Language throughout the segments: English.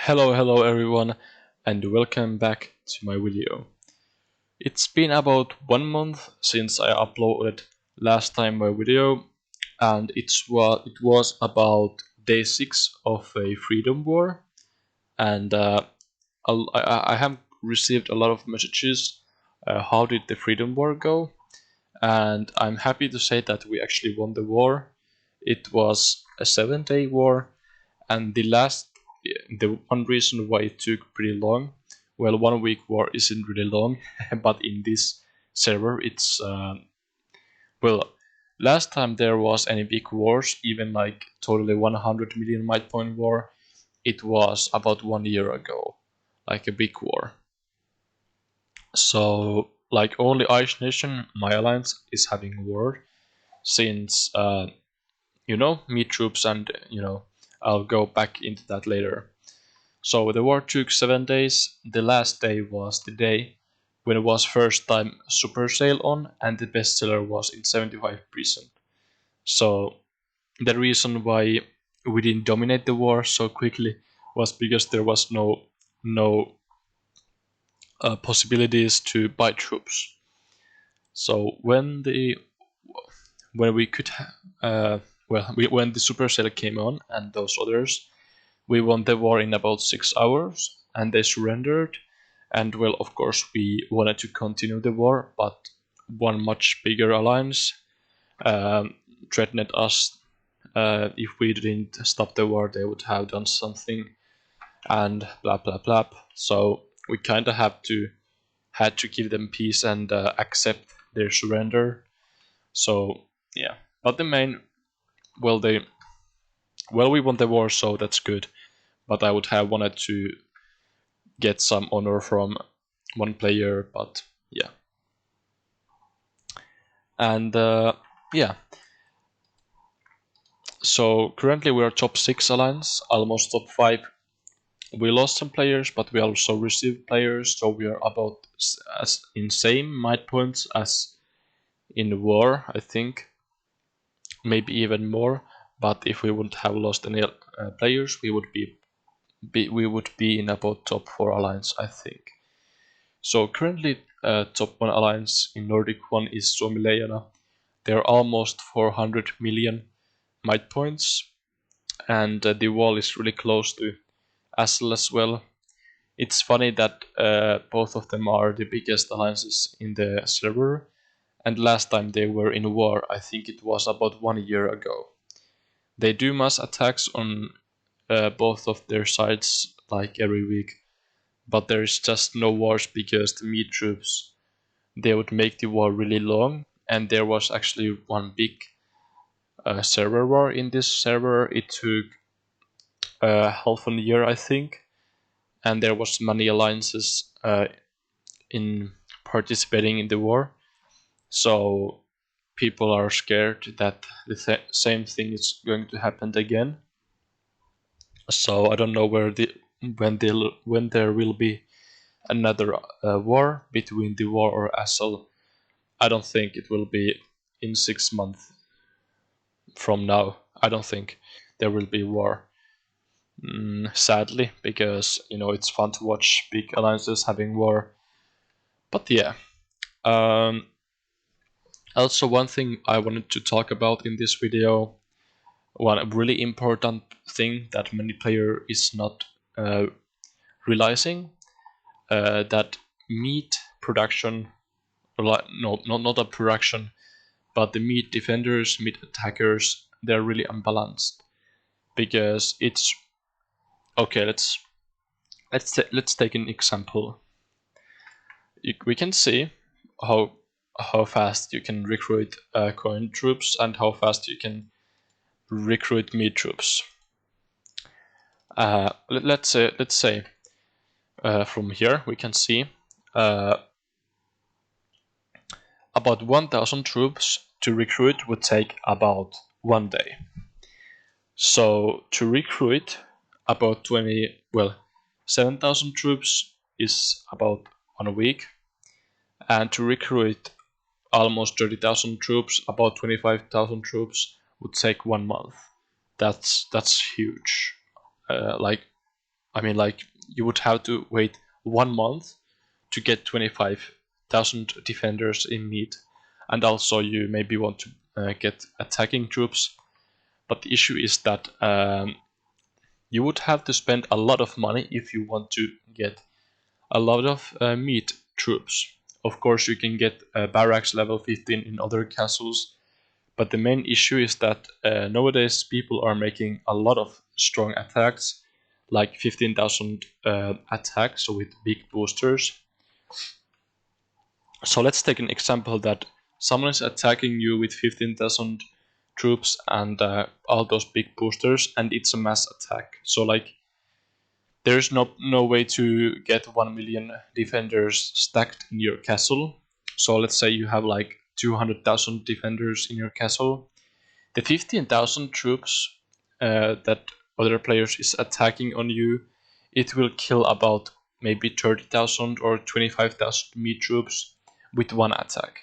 Hello everyone, and welcome back to my video. It's been about 1 month since I uploaded last time my video, and it was about day 6 of a freedom war, and I have received a lot of messages. How did the freedom war go? And I'm happy to say that we actually won the war. It was a 7-day war, and the one reason why it took pretty long, well, 1 week war isn't really long, but in this server it's well, last time there was any big wars, even like totally 100 million might point war, it was about 1 year ago, like a big war. So like only Ice Nation, my alliance, is having war since meat troops, and I'll go back into that later. So the war took 7 days. The last day was the day when it was first time super sale on, and the bestseller was in 75%. So the reason why we didn't dominate the war so quickly was because there was no possibilities to buy troops. So when we could when the super sale came on and those others, we won the war in about 6 hours, and they surrendered. And well, of course, we wanted to continue the war, but one much bigger alliance threatened us. If we didn't stop the war, they would have done something, and blah blah blah. So we kind of had to give them peace and accept their surrender. So yeah, but the main, well, we won the war, so that's good. But I would have wanted to get some honor from one player, but yeah. And yeah, so currently we are top 6 alliance, almost top 5. We lost some players, but we also received players, so we are about as in same might points as in the war, I think, maybe even more. But if we wouldn't have lost any players, we would be in about top 4 alliance, I think. So currently top 1 alliance in Nordic 1 is Suomi. They're almost 400 million might points, and the wall is really close to Assel as well. It's funny that both of them are the biggest alliances in the server, and last time they were in war, I think it was about 1 year ago. They do mass attacks on both of their sides like every week, but there is just no wars because the meat troops, they would make the war really long, and there was actually one big server war in this server. It took half a year, I think, and there was many alliances in participating in the war. So people are scared that the same thing is going to happen again. So I don't know when there will be another war between the war or Assel. I don't think it will be in 6 months from now. I don't think there will be war. Sadly, because it's fun to watch big alliances having war. But yeah. Also, one thing I wanted to talk about in this video, one really important thing that many player is not realizing, that meat production, no, not a production, but the meat defenders, meat attackers, they're really unbalanced, because it's okay. Let's take an example. We can see how fast you can recruit coin troops and how fast you can recruit meat troops. Let's say from here we can see about 1,000 troops to recruit would take about 1 day. So to recruit about 7,000 troops is about 1 week, and to recruit almost 30,000 troops, about 25,000 troops, would take 1 month. That's huge. Like I mean, like, you would have to wait 1 month to get 25,000 defenders in meat, and also you maybe want to get attacking troops. But the issue is that you would have to spend a lot of money if you want to get a lot of meat troops. Of course, you can get barracks level 15 in other castles, but the main issue is that nowadays people are making a lot of strong attacks, like 15,000 attacks with big boosters. So let's take an example that someone is attacking you with 15,000 troops and all those big boosters, and it's a mass attack. So like, there's no way to get 1 million defenders stacked in your castle. So let's say you have like 200,000 defenders in your castle. The 15,000 troops that other players is attacking on you, it will kill about maybe 30,000 or 25,000 meat troops with one attack.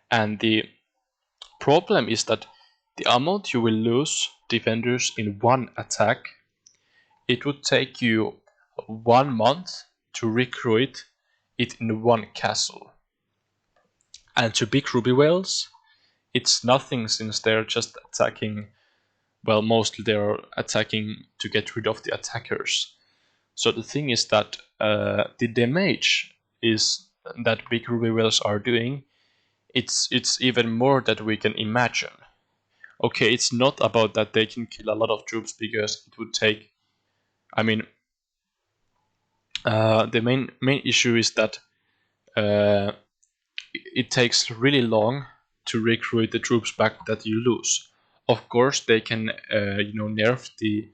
And the problem is that the amount you will lose defenders in one attack, it would take you 1 month to recruit it in one castle. And to big ruby whales, it's nothing, since they're just attacking. Well, mostly they're attacking to get rid of the attackers. So the thing is that the damage is that big ruby whales are doing, it's even more that we can imagine. Okay, it's not about that they can kill a lot of troops, because it would take, I mean, the main issue is that it takes really long to recruit the troops back that you lose. Of course, they can nerf the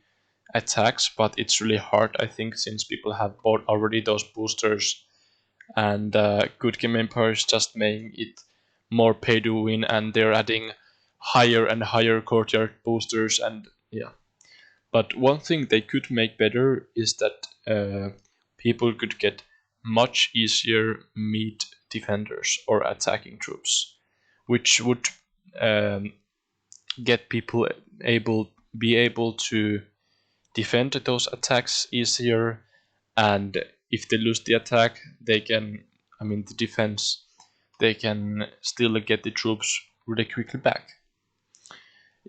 attacks, but it's really hard, I think, since people have bought already those boosters, and Good Game Empire is just making it more pay to win, and they're adding higher and higher courtyard boosters, and yeah. But one thing they could make better is that people could get much easier meat defenders or attacking troops, which would get people be able to defend those attacks easier, and if they lose the attack, they can, I mean the defense, they can still get the troops really quickly back.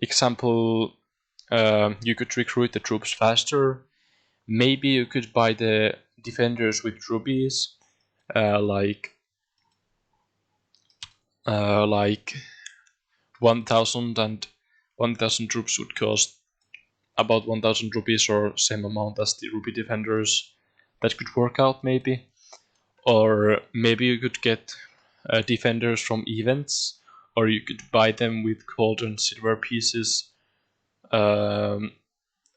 Example, you could recruit the troops faster. Maybe you could buy the defenders with rubies, like 1,000, and 1,000 troops would cost about 1,000 rupees, or same amount as the rupee defenders. That could work out maybe. Or maybe you could get defenders from events, or you could buy them with gold and silver pieces. Or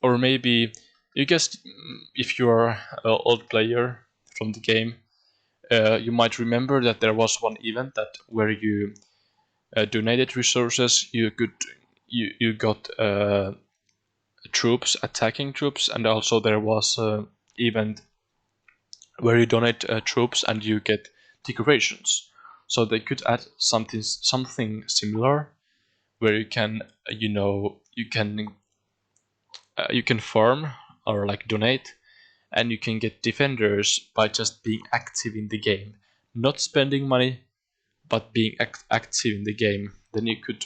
maybe, you guess, if you're an old player from the game, you might remember that there was one event that where you donated resources, you got troops, attacking troops, and also there was an event where you donate troops and you get decorations. So they could add something similar, where you can you can farm or like donate, and you can get defenders by just being active in the game, not spending money, but being active in the game. Then you could,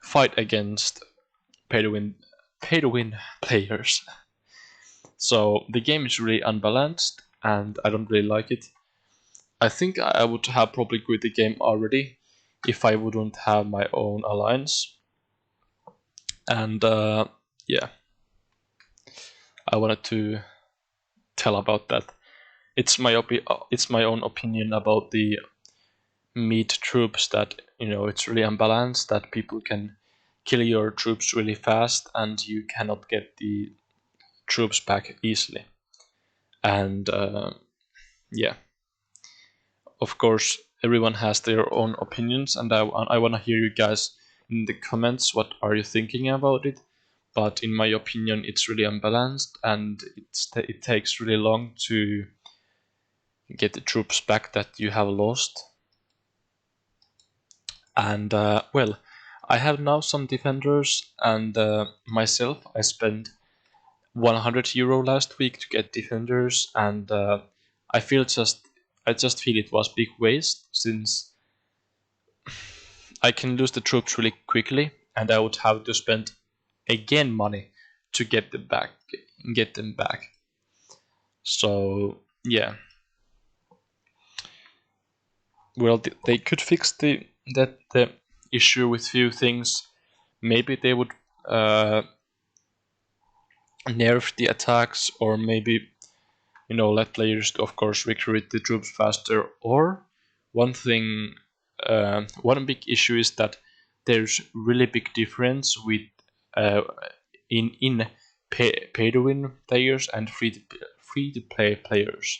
fight against pay to win players. So the game is really unbalanced, and I don't really like it. I think I would have probably quit the game already if I wouldn't have my own alliance. And yeah, I wanted to tell about that. It's my own opinion about the meat troops, that it's really unbalanced, that people can kill your troops really fast and you cannot get the troops back easily. And yeah, of course, everyone has their own opinions, and I want to hear you guys in the comments. What are you thinking about it? But in my opinion, it's really unbalanced, and it takes really long to get the troops back that you have lost. And well, I have now some defenders, and myself, I spend €100 last week to get defenders, and I just feel it was big waste, since I can lose the troops really quickly, and I would have to spend again money to get them back. So yeah, well, they could fix the issue with few things. Maybe they would nerf the attacks, or maybe let players, of course, recruit the troops faster. Or one thing, one big issue is that there's really big difference with in pay to win players and free to play players.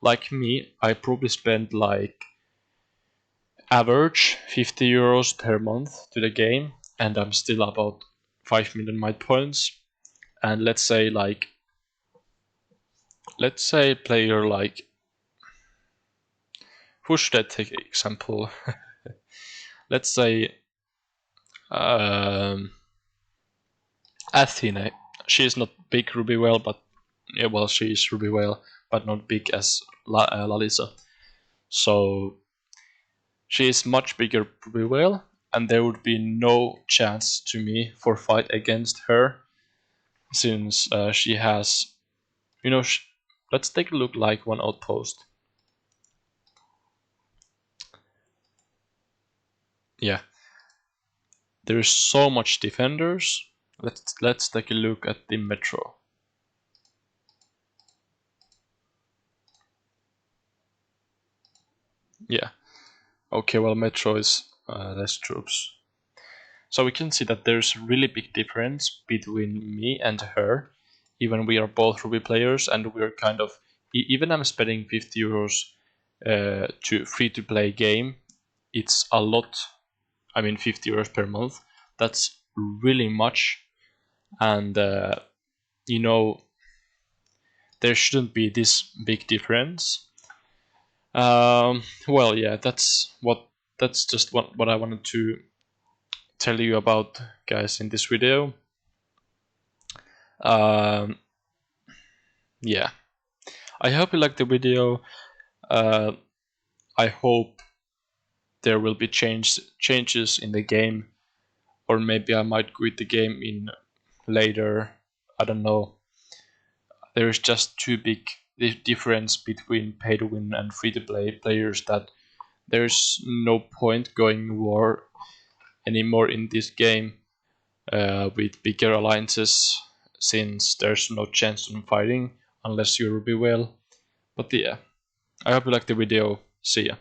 Like me, I probably spend like average €50 per month to the game, and I'm still about 5 million might points. And let's say player like, who should I take example? Let's say Athena. She is not big Ruby well, but yeah, well, she is Ruby well, but not big as Lalisa. So she is much bigger Ruby well, and there would be no chance to me for fight against her, since she has, let's take a look like one outpost. Yeah, there's so much defenders. Let's take a look at the metro. Yeah. Okay, well, metro is less troops. So we can see that there's a really big difference between me and her, even we are both Ruby players, and we're kind of, even I'm spending €50 to free to play game. It's a lot. I mean, €50 per month. That's really much, and there shouldn't be this big difference. Well, yeah, that's just what I wanted to tell you about, guys, in this video. Yeah, I hope you liked the video. I hope there will be changes in the game, or maybe I might quit the game in later. I don't know. There is just too big difference between pay to win and free to play players that there's no point going war anymore in this game with bigger alliances, since there's no chance on fighting unless you Ruby well. But yeah, I hope you liked the video. See ya.